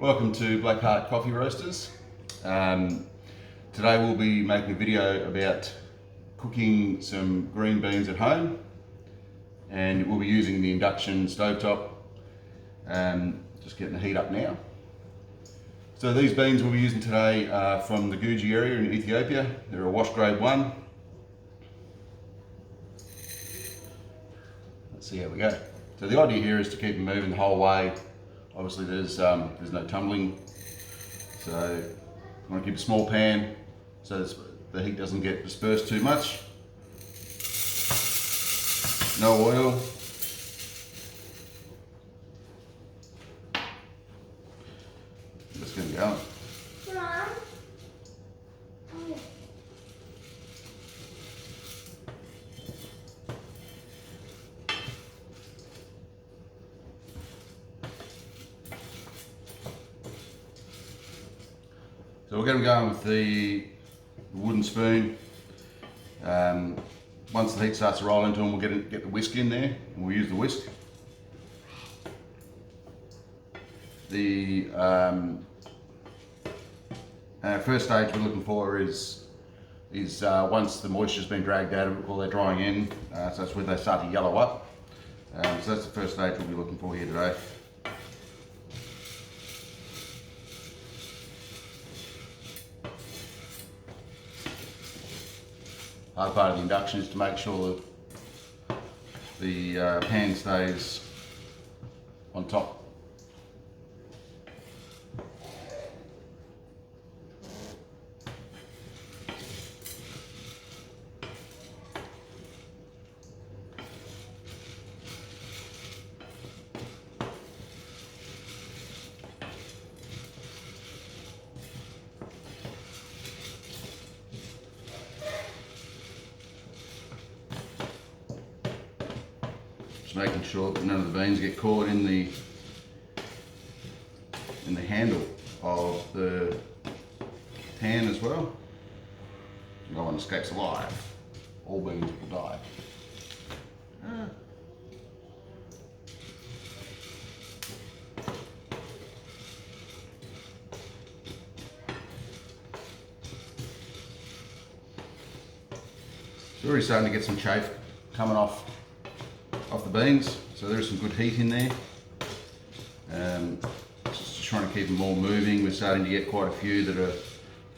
Welcome to Black Heart Coffee Roasters. Today we'll be making a video about cooking some green beans at home, and we'll be using the induction stovetop. Just getting the heat up now. So these beans we'll be using today are from the Guji area in Ethiopia. They're a wash grade 1. Let's see how we go. So the idea here is to keep them moving the whole way. Obviously there's no tumbling, so I want to keep a small pan so the heat doesn't get dispersed too much. No oil. Just going to go. So we're going to go with the wooden spoon. Once the heat starts to roll into them, we'll get the whisk in there, and we'll use the whisk. The first stage we're looking for is once the moisture's been dragged out of it while they're drying in, so that's where they start to yellow up. So that's the first stage we'll be looking for here today. Hard part of the induction is to make sure that the pan stays on top. Just making sure that none of the beans get caught in the handle of the pan as well. No one escapes alive. All beans will die. So we're already starting to get some chaff coming off the beans, so there's some good heat in there. Just trying to keep them all moving. We're starting to get quite a few that are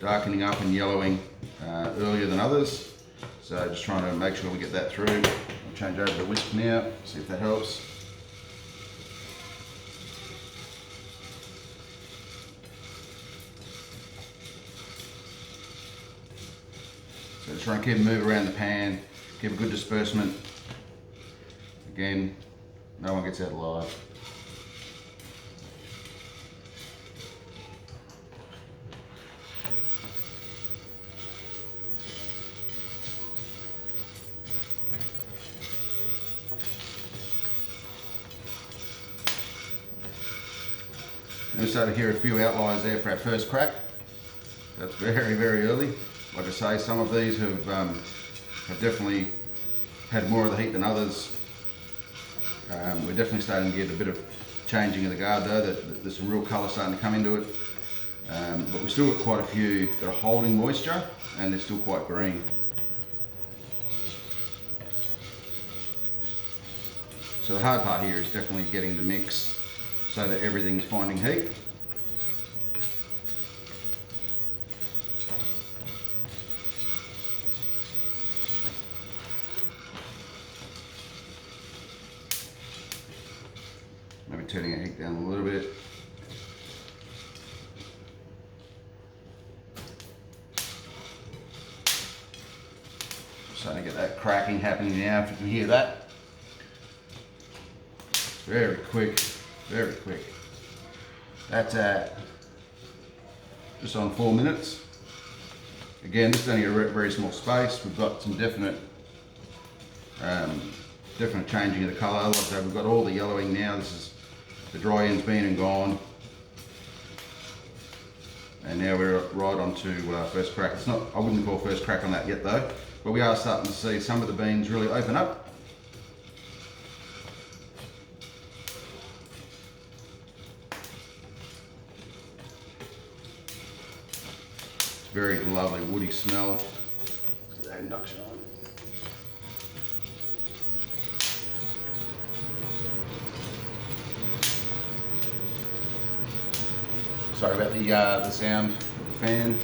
darkening up and yellowing earlier than others, so just trying to make sure we get that through. I'll change over the whisk now, see if that helps. So just trying to keep them move around the pan, keep a good disbursement. Again, no one gets out alive. We started to hear a few outliers there for our first crack. That's very, very early. Like I say, some of these have definitely had more of the heat than others. We're definitely starting to get a bit of changing of the guard though, there's some real colour starting to come into it. But we've still got quite a few that are holding moisture and they're still quite green. So the hard part here is definitely getting the mix so that everything's finding heat. Maybe turning the heat down a little bit. Starting to get that cracking happening now, if you can hear that. Very quick, very quick. That's at just on 4 minutes. Again, this is only a very small space. We've got some definite changing of the colour. Like I said, we've got all the yellowing now. This is the dry end's been and gone. And now we're right on to first crack. It's not, I wouldn't call first crack on that yet though, but we are starting to see some of the beans really open up. Very lovely woody smell. Put that induction on. Sorry about the sound of the fan.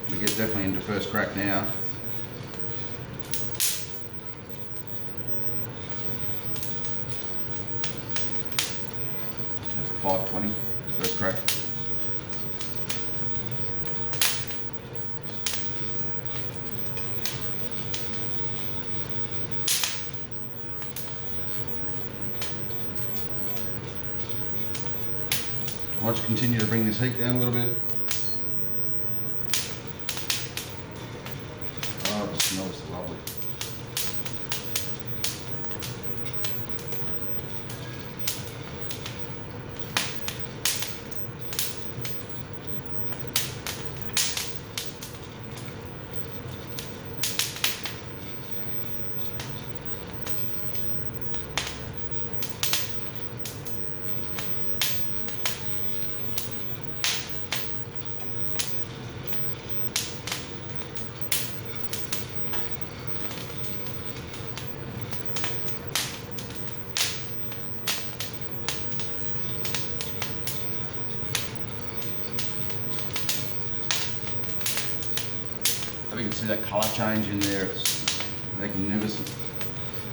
We get definitely into first crack now. That's a 520, first crack. I'll just continue to bring this heat down a little bit. Oh, the smells lovely. You can see that colour change in there, it's magnificent.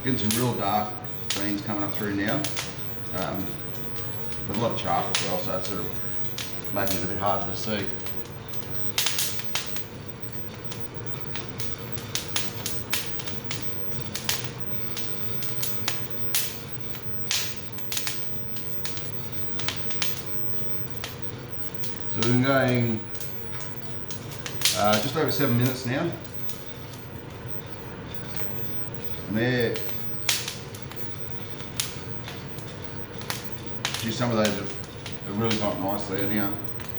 Getting some real dark greens coming up through now. With a lot of charcoal as well, so it's sort of making it a bit harder to see. So we've been going just over 7 minutes now. And there, geez, some of those have really gone nice there now.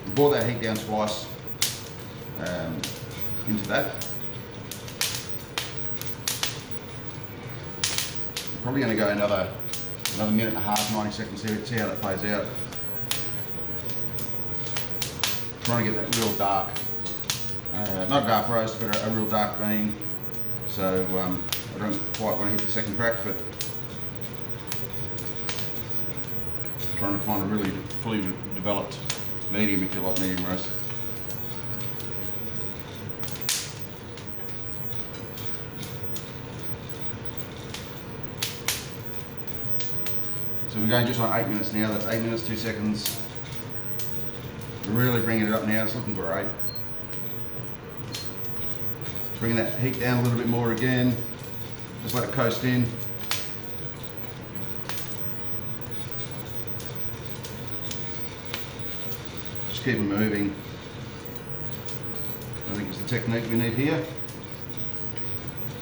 We brought that heat down twice into that. We're probably going to go another minute and a half, 90 seconds, see how that plays out. Trying to get that real dark. Not a dark roast, but a real dark bean. So I don't quite want to hit the second crack, but trying to find a really fully developed medium, if you like, medium roast. So we're going just on 8 minutes now. That's 8 minutes, 2 seconds. We're really bringing it up now. It's looking great. Bring that heat down a little bit more again. Just let it coast in. Just keep it moving. I think it's the technique we need here.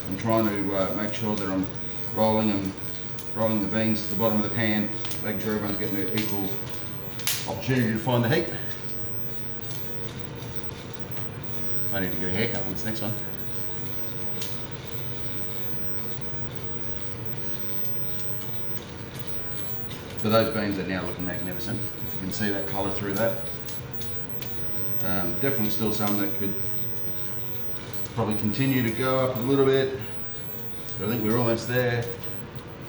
I'm trying to make sure that I'm rolling the beans to the bottom of the pan, making sure everyone's getting an equal opportunity to find the heat. I need to get a haircut on this next one. So those beans are now looking magnificent. If you can see that colour through that. Definitely still some that could probably continue to go up a little bit. But I think we're almost there.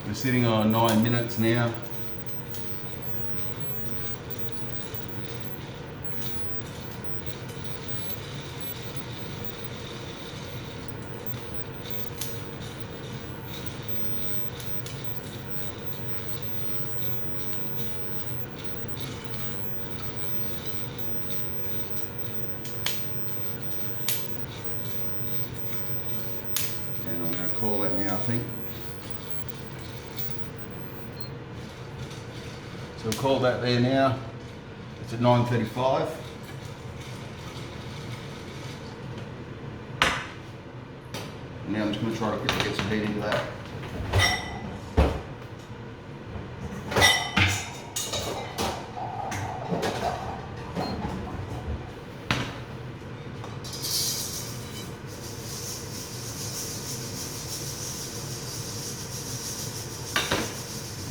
We're sitting on 9 minutes now. Call that now, I think. So we'll call that there now. It's at 9:35. And now I'm just going to try to quickly get some heat into that.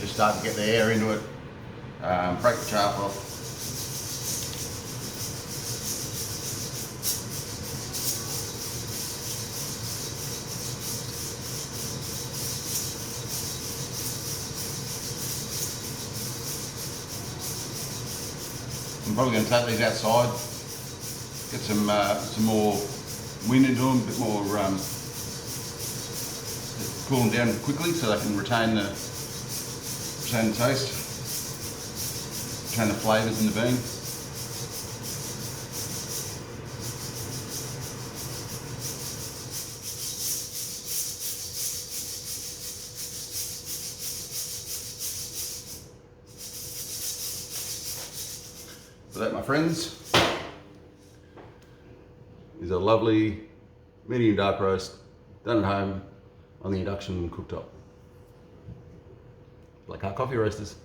Start to get the air into it, break the chaff off. I'm probably going to take these outside, get some more wind into them, a bit more cool them down quickly so they can retain the taste, retain the flavours in the bean. So that, my friends, is a lovely medium dark roast done at home on the induction cooktop. Black Heart Coffee Roasters.